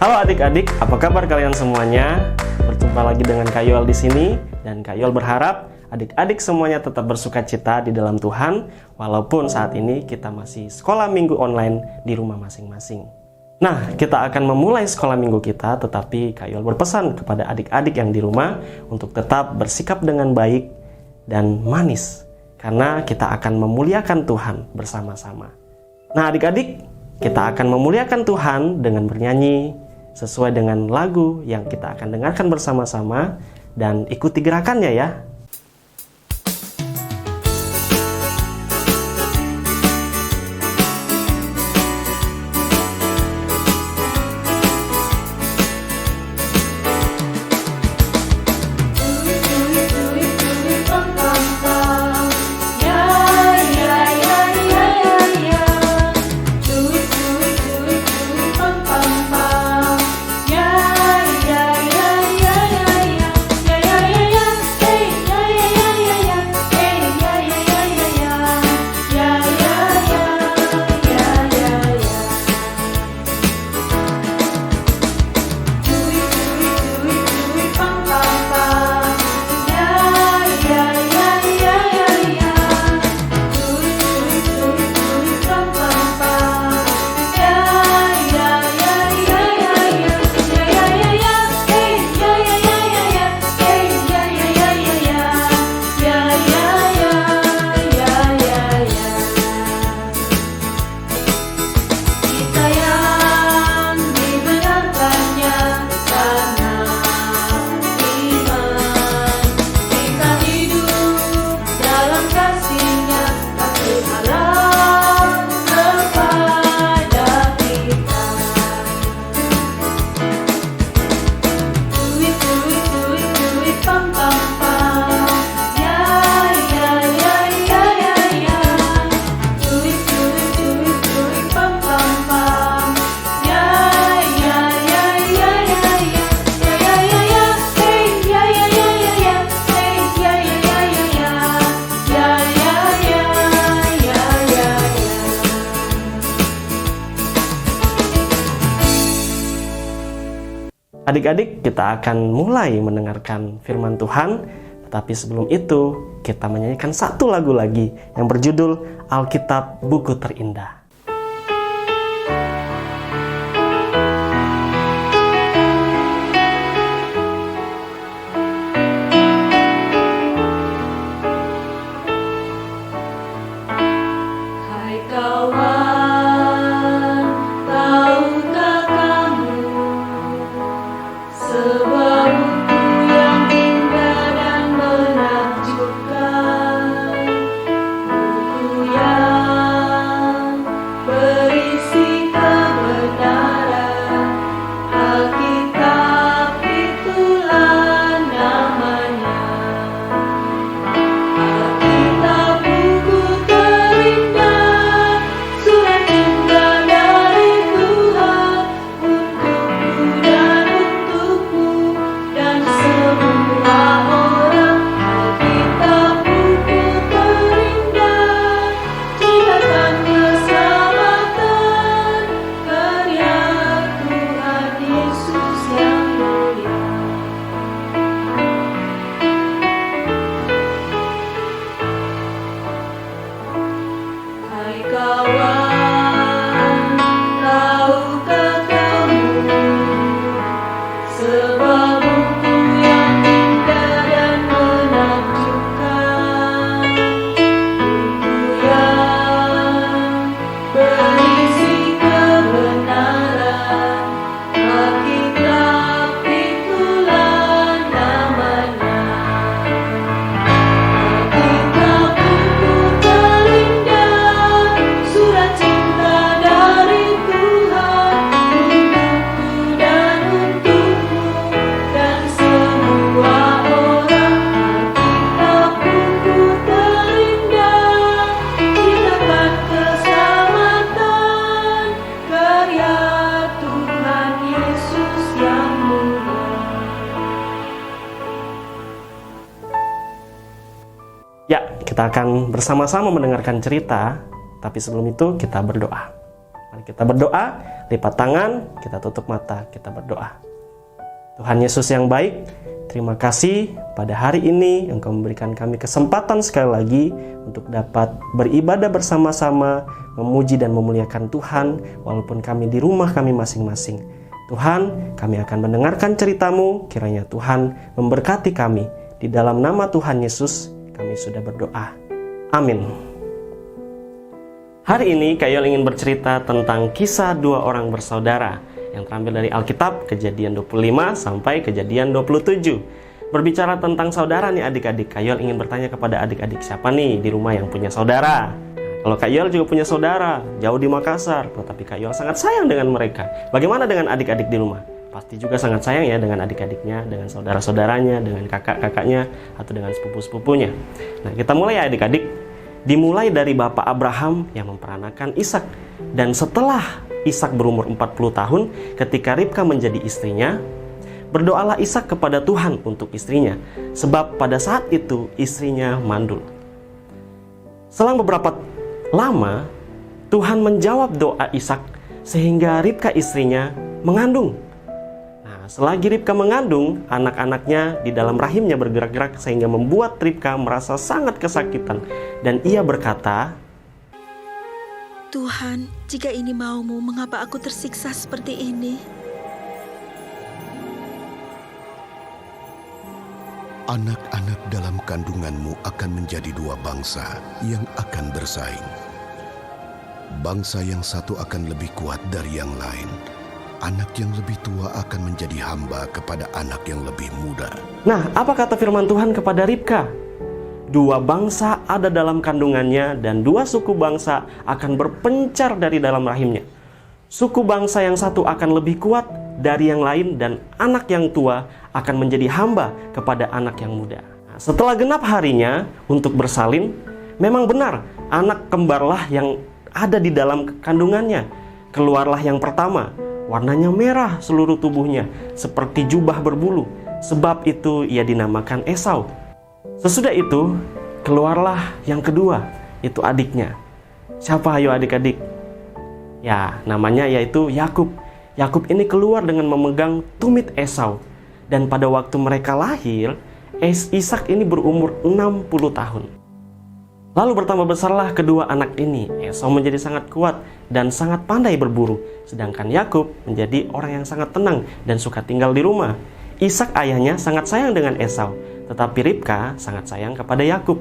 Halo adik-adik, apa kabar kalian semuanya? Berjumpa lagi dengan Kak Yoel di sini, dan Kak Yoel berharap adik-adik semuanya tetap bersukacita di dalam Tuhan, walaupun saat ini kita masih sekolah minggu online di rumah masing-masing. Nah, kita akan memulai sekolah minggu kita, tetapi Kak Yoel berpesan kepada adik-adik yang di rumah untuk tetap bersikap dengan baik dan manis, karena kita akan memuliakan Tuhan bersama-sama. Nah adik-adik, kita akan memuliakan Tuhan dengan bernyanyi sesuai dengan lagu yang kita akan dengarkan bersama-sama, dan ikuti gerakannya ya. Adik-adik, kita akan mulai mendengarkan firman Tuhan, tetapi sebelum itu kita menyanyikan satu lagu lagi yang berjudul Alkitab Buku Terindah. Hai kawan, tahukah kamu sebuah buku yang indah dan menakjubkan, buku yang berisi kebenaran, Alkitab itulah namanya. Alkitab buku terindah, surat cinta dari Tuhan untukku dan untukmu dan semua orang. Alkitab buku terindah, ceritakan keselamatan, karya Tuhan Yesus yang mulia. Hai kawan, tahukah kamu sebuah buku yang indah dan menakjubkan, buku yang berisi kebenaran, Alkitab itulah namanya. Alkitab buku terindah, surat cinta dari Tuhan untukku dan untukmu dan semua orang. Alkitab buku terindah, ceritakan keselamatan, karya Tuhan Yesus yang mulia. Ya, kita akan bersama-sama mendengarkan cerita, tapi sebelum itu kita berdoa. Mari kita berdoa, lipat tangan, kita tutup mata, kita berdoa. Tuhan Yesus yang baik, terima kasih pada hari ini Engkau memberikan kami kesempatan sekali lagi untuk dapat beribadah bersama-sama, memuji dan memuliakan Tuhan walaupun kami di rumah kami masing-masing. Tuhan, kami akan mendengarkan cerita-Mu, kiranya Tuhan memberkati kami. Di dalam nama Tuhan Yesus, kami sudah berdoa. Amin. Hari ini Kayol ingin bercerita tentang kisah dua orang bersaudara yang terambil dari Alkitab, Kejadian 25 sampai Kejadian 27. Berbicara tentang saudara nih adik-adik, Kayol ingin bertanya kepada adik-adik, siapa nih di rumah yang punya saudara? Kalau Kayol juga punya saudara, jauh di Makassar, tetapi Kayol sangat sayang dengan mereka. Bagaimana dengan adik-adik di rumah? Pasti juga sangat sayang ya dengan adik-adiknya, dengan saudara-saudaranya, dengan kakak-kakaknya, atau dengan sepupu-sepupunya. Nah, kita mulai ya adik-adik. Dimulai dari Bapak Abraham yang memperanakan Ishak. Dan setelah Ishak berumur 40 tahun, ketika Ribka menjadi istrinya, berdoalah Ishak kepada Tuhan untuk istrinya, sebab pada saat itu istrinya mandul. Selang beberapa lama, Tuhan menjawab doa Ishak sehingga Ribka istrinya mengandung. Nah, selagi Ribka mengandung, anak-anaknya di dalam rahimnya bergerak-gerak sehingga membuat Ribka merasa sangat kesakitan. Dan ia berkata, Tuhan, jika ini maumu, mengapa aku tersiksa seperti ini? Anak-anak dalam kandunganmu akan menjadi dua bangsa yang akan bersaing. Bangsa yang satu akan lebih kuat dari yang lain. Anak yang lebih tua akan menjadi hamba kepada anak yang lebih muda. Nah, apa kata firman Tuhan kepada Ribka? Dua bangsa ada dalam kandungannya dan dua suku bangsa akan berpencar dari dalam rahimnya. Suku bangsa yang satu akan lebih kuat dari yang lain dan anak yang tua akan menjadi hamba kepada anak yang muda. Nah, setelah genap harinya untuk bersalin, memang benar anak kembarlah yang ada di dalam kandungannya. Keluarlah yang pertama, warnanya merah seluruh tubuhnya seperti jubah berbulu. Sebab itu ia dinamakan Esau. Sesudah itu, keluarlah yang kedua, itu adiknya. Siapa ayo adik-adik? Ya, namanya yaitu Yakub. Yakub ini keluar dengan memegang tumit Esau. Dan pada waktu mereka lahir, Ishak ini berumur 60 tahun. Lalu bertambah besarlah kedua anak ini. Esau menjadi sangat kuat dan sangat pandai berburu. Sedangkan Yakub menjadi orang yang sangat tenang dan suka tinggal di rumah. Ishak ayahnya sangat sayang dengan Esau. Tetapi Ribka sangat sayang kepada Yakub.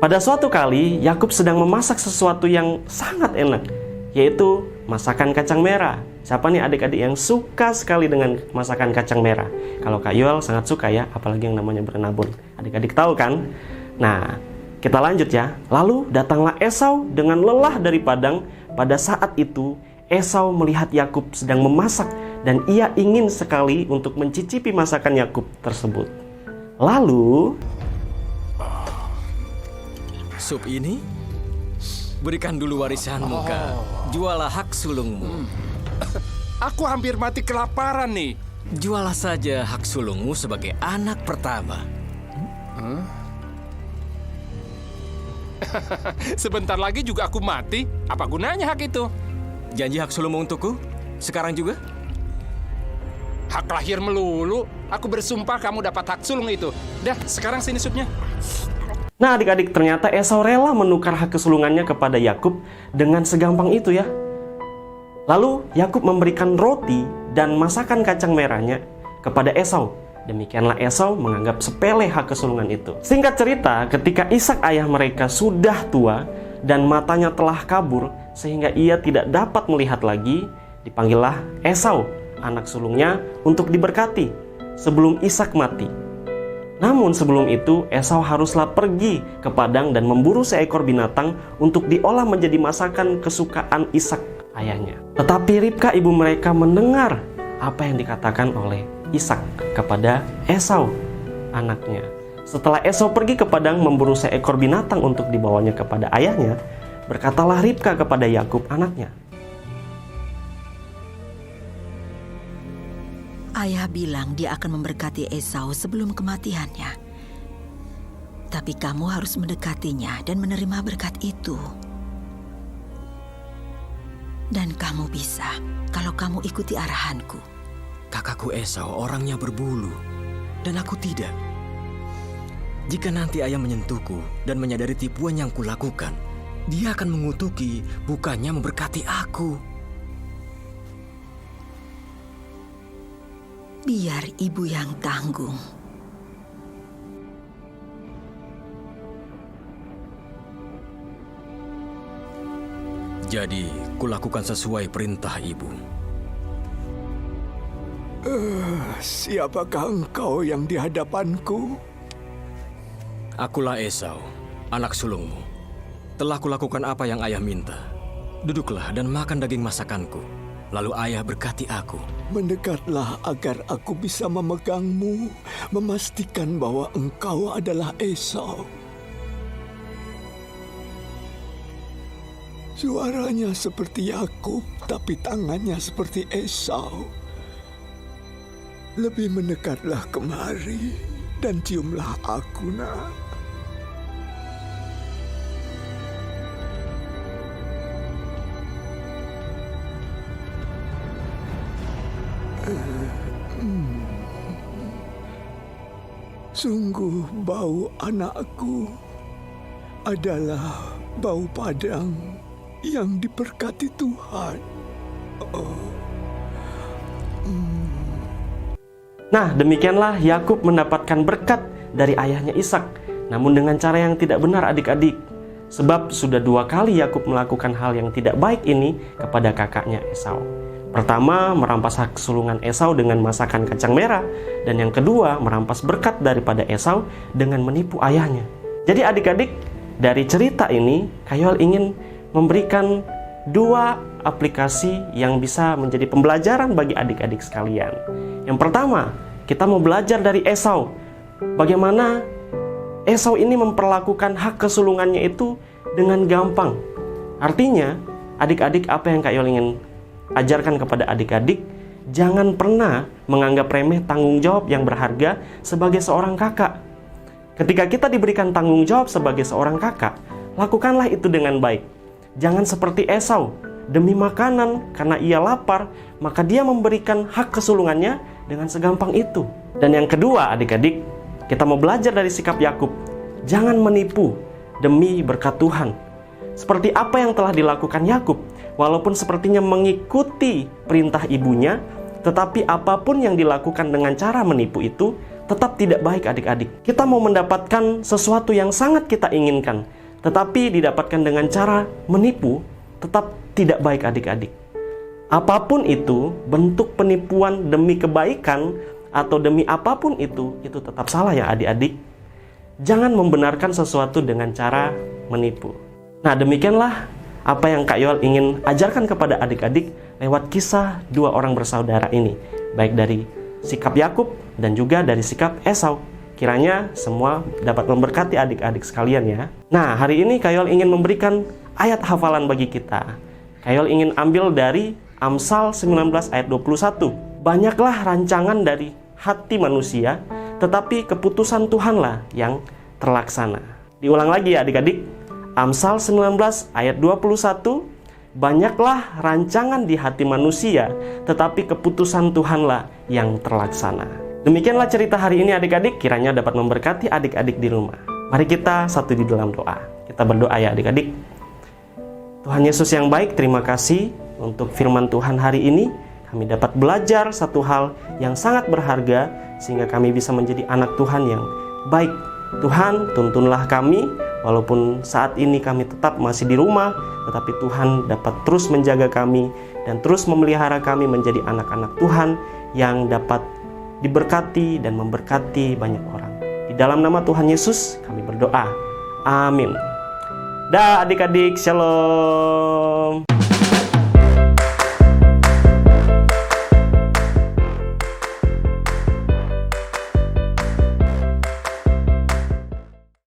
Pada suatu kali, Yakub sedang memasak sesuatu yang sangat enak, yaitu masakan kacang merah. Siapa nih adik-adik yang suka sekali dengan masakan kacang merah? Kalau Kayol sangat suka ya, apalagi yang namanya berenabun. Adik-adik tahu kan? Nah, kita lanjut ya. Lalu datanglah Esau dengan lelah dari padang. Pada saat itu, Esau melihat Yakub sedang memasak dan ia ingin sekali untuk mencicipi masakan Yakub tersebut. Lalu, sup ini berikan dulu warisanmu, Kak. Jualah hak sulungmu. Aku hampir mati kelaparan nih. Jualah saja hak sulungmu sebagai anak pertama. Sebentar lagi juga aku mati. Apa gunanya hak itu? Janji hak sulungmu untukku? Sekarang juga? Hak lahir melulu. Aku bersumpah kamu dapat hak sulung itu. Dah, sekarang sini supnya. nah adik-adik, ternyata Esau rela menukar hak kesulungannya kepada Yakub dengan segampang itu ya. Lalu Yakub memberikan roti dan masakan kacang merahnya kepada Esau. Demikianlah Esau menganggap sepele hak kesulungan itu. Singkat cerita, ketika Ishak ayah mereka sudah tua dan matanya telah kabur sehingga ia tidak dapat melihat lagi, dipanggillah Esau, anak sulungnya, untuk diberkati sebelum Ishak mati. Namun sebelum itu, Esau haruslah pergi ke padang dan memburu seekor binatang untuk diolah menjadi masakan kesukaan Ishak ayahnya. Tetapi Ribka ibu mereka mendengar apa yang dikatakan oleh Ishak kepada Esau anaknya. Setelah Esau pergi ke padang memburu seekor binatang untuk dibawanya kepada ayahnya, berkatalah Ribka kepada Yakub anaknya, Ayah bilang dia akan memberkati Esau sebelum kematiannya. Tapi kamu harus mendekatinya dan menerima berkat itu. Dan kamu bisa kalau kamu ikuti arahanku. Kakakku Esau orangnya berbulu, dan aku tidak. Jika nanti ayah menyentuhku dan menyadari tipuan yang kulakukan, dia akan mengutuki, bukannya memberkati aku. Biar ibu yang tanggung. Jadi, kulakukan sesuai perintah ibu. Siapakah engkau yang di hadapanku? Akulah Esau, anak sulungmu. Telah kulakukan apa yang ayah minta. Duduklah dan makan daging masakanku. Lalu ayah berkati aku. Mendekatlah agar aku bisa memegangmu, memastikan bahwa engkau adalah Esau. Suaranya seperti Yakub, tapi tangannya seperti Esau. Lebih mendekatlah kemari dan ciumlah aku, nak. Sungguh bau anakku adalah bau padang yang diberkati Tuhan. Nah, demikianlah Yakub mendapatkan berkat dari ayahnya Ishak, namun dengan cara yang tidak benar adik-adik. Sebab sudah 2 kali Yakub melakukan hal yang tidak baik ini kepada kakaknya Esau. Pertama, merampas hak kesulungan Esau dengan masakan kacang merah, dan yang kedua, merampas berkat daripada Esau dengan menipu ayahnya. Jadi adik-adik, dari cerita ini, Kayol ingin memberikan 2 aplikasi yang bisa menjadi pembelajaran bagi adik-adik sekalian. Yang pertama, kita mau belajar dari Esau. Bagaimana Esau ini memperlakukan hak kesulungannya itu dengan gampang. Artinya, adik-adik, apa yang Kayol ingin ajarkan kepada adik-adik, jangan pernah menganggap remeh tanggung jawab yang berharga sebagai seorang kakak. Ketika kita diberikan tanggung jawab sebagai seorang kakak, lakukanlah itu dengan baik. Jangan seperti Esau, demi makanan karena ia lapar, maka dia memberikan hak kesulungannya dengan segampang itu. Dan yang kedua, adik-adik, kita mau belajar dari sikap Yakub. Jangan menipu demi berkat Tuhan. Seperti apa yang telah dilakukan Yakub, walaupun sepertinya mengikuti perintah ibunya, tetapi apapun yang dilakukan dengan cara menipu itu tetap tidak baik adik-adik. Kita mau mendapatkan sesuatu yang sangat kita inginkan, tetapi didapatkan dengan cara menipu, tetap tidak baik adik-adik. Apapun itu, bentuk penipuan demi kebaikan atau demi apapun itu tetap salah ya adik-adik. Jangan membenarkan sesuatu dengan cara menipu. Nah, demikianlah apa yang Kak Yoel ingin ajarkan kepada adik-adik lewat kisah 2 orang bersaudara ini, baik dari sikap Yakub dan juga dari sikap Esau. Kiranya semua dapat memberkati adik-adik sekalian ya. Nah, hari ini Kak Yoel ingin memberikan ayat hafalan bagi kita. Kak Yoel ingin ambil dari Amsal 19 ayat 21. Banyaklah rancangan dari hati manusia, tetapi keputusan Tuhanlah yang terlaksana. Diulang lagi ya adik-adik. Amsal 19 ayat 21. Banyaklah rancangan di hati manusia, tetapi keputusan Tuhanlah yang terlaksana. Demikianlah cerita hari ini adik-adik, kiranya dapat memberkati adik-adik di rumah. Mari kita satu di dalam doa. Kita berdoa ya adik-adik. Tuhan Yesus yang baik, terima kasih untuk firman Tuhan hari ini. Kami dapat belajar satu hal yang sangat berharga, sehingga kami bisa menjadi anak Tuhan yang baik. Tuhan, tuntunlah kami, walaupun saat ini kami tetap masih di rumah, tetapi Tuhan dapat terus menjaga kami dan terus memelihara kami menjadi anak-anak Tuhan yang dapat diberkati dan memberkati banyak orang. Di dalam nama Tuhan Yesus kami berdoa. Amin. Dah adik-adik, shalom.